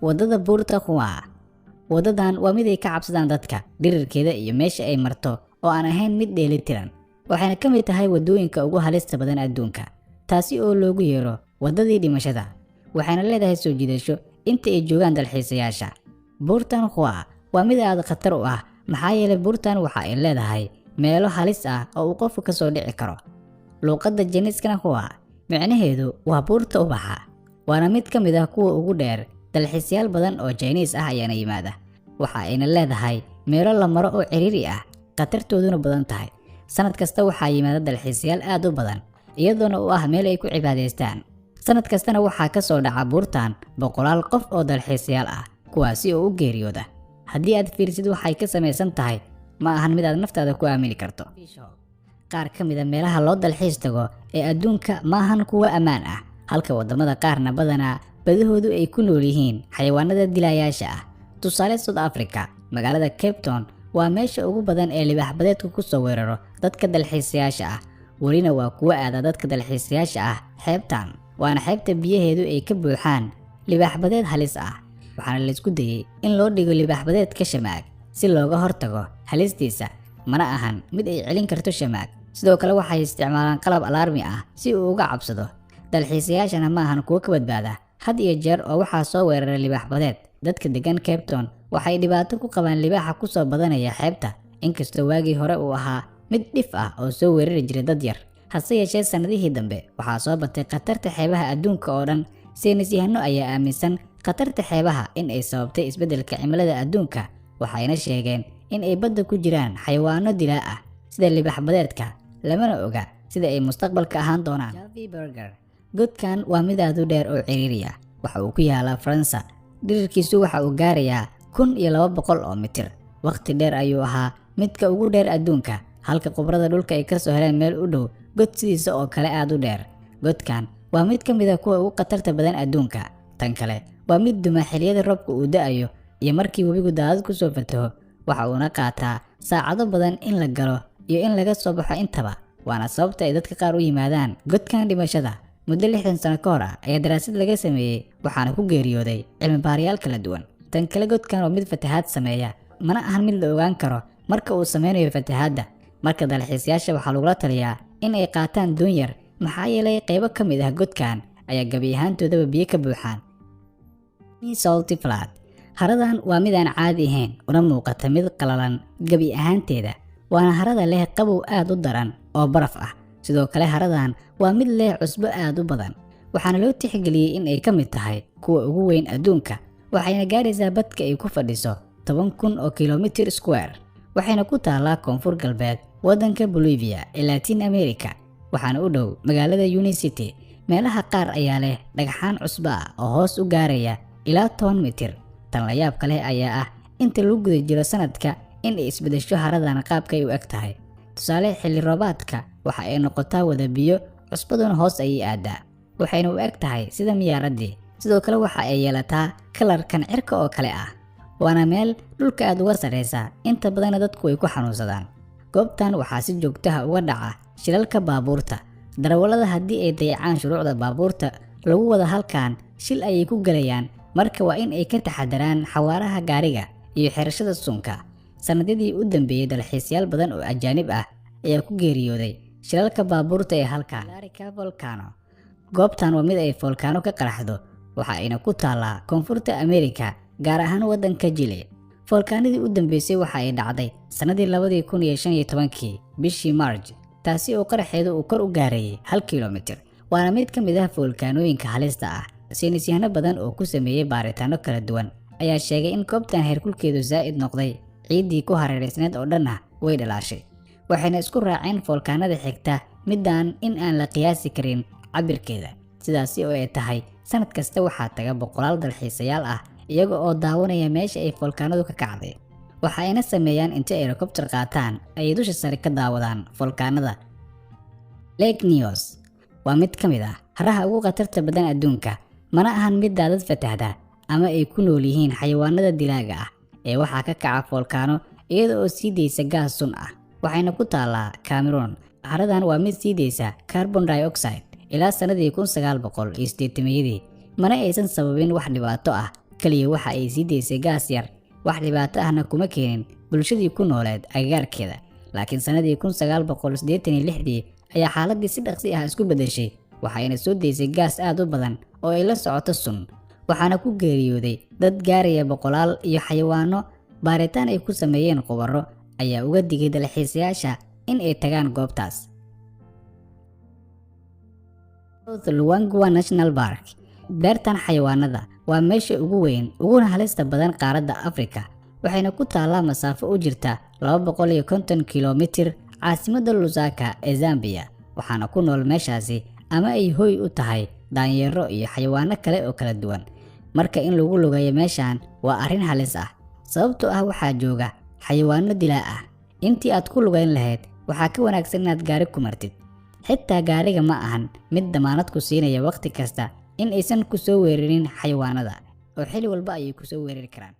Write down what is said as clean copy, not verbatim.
wadada buurta Khua. Wadadan waa mid ay ka cabsadaan dadka dhirirkeeda iyo meesha ay marto oo aan ahayn mid dheelitiran, waxayna ka mid tahay wadooyinka ugu halista badan adduunka, taasi oo loogu yeero wadadii dhimashada. waxayna leedahay soo jiidasho inta ay joogaan dalxiisayaasha. buurtan Khua waa mid aad khatar u ah maxaa yeelay buurtan waxa ay leedahay meelo halis ah oo uu qofku ka soo dhici karo. luqadda Jiniiskana Khua micnaheedu waa buurta ubaxa, waana mid ka mid ah kuwa ugu dheer. dalxiisayaal badan oo Chinese ah ayaana yimaada. waxa ayna leedahay meelo la maro oo ciriiri ah, khatartooduna badan tahay. sanad kasta waxaa yimaada dalxiisayaal aad u badan, iyadoona u ah meel ay ku cibaadaystaan. sanad kastana waxaa ka soo dhaca buurtan boqolaal qof oo dalxiisayaal ah, kuwaasi oo u geeriyooda. haddii aad fiirsid waxay ka samaysan tahay, ma ahan mid aad naftaada ku aamini karto. qaar ka mid a meelaha loo dalxiis tago ee adduunka ma ahan kuwa ammaan ah, halka wadamada qaarna badanaa badahoodu ay ku nool yihiin xayawaanada dilaayaasha ah. tusaale South Africa, magaalada Cape Town waa meesha ugu badan ee libaax badeedku ku soo weeraro dadka dalxiisayaasha ah. welina waa kuwa aada dadka dalxiisayaasha ah xeebtan, waana xeebta biyaheedu ay ka buuxaan libaax badeed halis ah. waxaana la isku dayay in loo dhigo libaax badeedka shamaag si looga hortago halistiisa, mana ahan mid ay celin karto shamaag. sidoo kale waxay isticmaalaan qalab alarmi ah si uu uga cabsado. dalxiisayaashana ma ahan kuwa ka badbaada had iyo jeer oo waxaa soo weerara libaax badeed. dadka degan Cape Town waxay dhibaato ku qabaan libaaxa ku soo badanaya xeebta, inkastoo waagii hore uu ahaa mid dhif ah oo soo weerari jiray dad yar. hase yeeshee sanadihii dambe waxaa soo batay khatarta xeebaha adduunka oo dhan. saynis yahano ayaa aaminsan khatarta xeebaha in ay sababtay isbeddelka cimilada adduunka, waxayna sheegeen in ay badda ku jiraan xayawaano dilaa ah sida libaax badeedka, lamana oga sida ay mustaqbalka ahaan doonaan. godkan waa mid aad u dheer oo ciriiri ah, waxa uu ku yaalaa Faransa. dhirirkiisu waxa uu gaarayaa 1200 oo mitir. waqti dheer ayuu ahaa midka ugu dheer adduunka, halka khubarada dhulka ay ka soo heleen meel u dhow god sidiisa oo kale aad u dheer. godkan waa mid ka mid ah kuwa ugu khatarta badan adduunka. tan kale waa mid duma xilliyada roobka uu da'ayo iyo markii webigu daadad ku soo fataho. waxa uuna qaataa saacado badan in la galo iyo in laga soo baxo intaba, waana sababta ay dadka qaar u yimaadaan godkan dhimashada. muddo 60 sano ka hor ayaa daraasad laga sameeyey, waxaana ku geeriyooday cilmi baarayaal kala duwan. tan kale godkan waa mid fatahaad sameeya, mana ahan mid la ogaan karo marka uu sameynayo fatahaadda. marka dalxiisayaasha waxaa lagula taliyaa in ay qaataan doon yar, maxaa yeelay qaybo ka mid ah godkan ayaa gabi ahaantoodaba biyo ka buuxaan. Salty Flat haradan waa mid aan caadi ahayn, una muuqata mid qalalan gabi ahaanteeda, waana harada leh qabow aad u daran oo baraf ah. sidoo kale haradan waa mid leh cusbo aad u badan, waxaana loo tixgeliyey in ay ka mid tahay kuwa ugu weyn adduunka. waxayna gaaraysaa badka ay ku fadhiso 10,000 oo kilomitir square. waxayna ku taallaa koonfur galbeed waddanka Bolivia ee Latin America, waxaana u dhow magaalada Union City. meelaha qaar ayaa leh dhagxaan cusbo ah oo hoos u gaaraya ilaa 10 mitir. tan la yaab kale ayaa ah inta lagu guda jiro sanadka in ay isbedesho haradan qaabka ay u eg tahay. tusaale xilli roobaadka waxa ay noqotaa wada biyo, cusbaduna hoos ayay aadaa, waxayna u eg tahay sida miyaaradii. sidoo kale waxa ay yeelataa kalarkan cirka oo kale ah, waana meel dhulka aad uga sareysa, inta badanna dadku ay ku xanuunsadaan. goobtan waxaa si joogtaha uga dhaca shilalka baabuurta. darawallada haddii ay dayacaan shuruucda baabuurta lagu wada halkan, shil ayay ku galayaan. marka waa in ay ka taxadaraan xawaaraha gaariga iyo xirashada sunka. sanadadii u dambeeyay dalxiisayaal badan oo ajaanib ah ayaa ku geeriyooday shilalka baabuurta ee halkan. goobtan waa mid ay volkaano ka qaraxdo, waxa ayna ku taallaa koonfurta Amerika, gaar ahaan waddanka Chile. volkaanadii u dambeysay waxa ay dhacday sanadii 2015 bishii March, taasi oo qaraxeedu uu kor u gaarayay 1 kilomitir. waana mid ka mid ah volkaanooyinka halista ah. saynis yahano badan oo ku sameeyey baaritaano kala duwan ayaa sheegay in goobtan heerkulkeedu zaa'id noqday, ciiddii ku hareereysneed oo dhan way dhalaashay. waxayna isku raaceen volkaanada xigta midaan in aan la qiyaasi karin cabirkeeda. sidaasi oo ay tahay, sanad kasta waxaa taga boqolaal dalxiisayaal ah iyaga oo daawanaya meesha ay volkaanadu ka kacday. waxa ayna sameeyaan inta ay helicopter qaataan ay dusha sare ka daawadaan volkaanada. Lake Nyos waa mid ka mid ah haraha ugu khatarta badan adduunka, mana ahan mid daadad fatahda ama ay ku nool yihiin xayawaanada dilaaga ah ee waxaa ka kaca volkaano iyada oo sii deysa gaas sun ah. waxayna ku taallaa Cameroon. haradan waa mid sii deysa carbon dioxide ilaa sanadii 1980, mana aysan sababin wax dhibaato ah kaliya waxa ay sii daysay gaas yar, wax dhibaato ahna kuma keenin bulshadii ku nooleed agagaarkeeda. laakiin sanadii 1986 ayaa xaaladii si dhaqsi ah isku bedeshay, waxayna soo daysay gaas aad u badan oo ay la socoto sun, waxaana ku geeriyooday dad gaaraya boqolaal iyo xayawaano. baaritaan ay ku sameeyeen khubaro ayaa uga digay dalxiisayaasha in ay tagaan goobtaas. South Luangwa National Park, beertan xayawaanada waa meesha ugu weyn uguna halista badan qaaradda Afrika, waxayna ku taallaa masaafo u jirta 250 kiiloomitir caasimadda Lusaka ee Zambia, waxaana ku nool meeshaasi ama ay hoy u tahay daanyeero iyo xayawaano kale oo kala duwan. marka in lagu lugayo meeshaan waa arrin halis ah, sababtoo ah waxaa jooga xayawaano dilaa ah. intii aad ku lugayn lahayd waxaa ka wanaagsan inaad gaari ku martid. xitaa gaariga ma ahan mid damaanad ku siinaya waqti kasta in aysan ku soo weerarin xayawaanada, oo xilli walba ayay ku soo weerari karaan.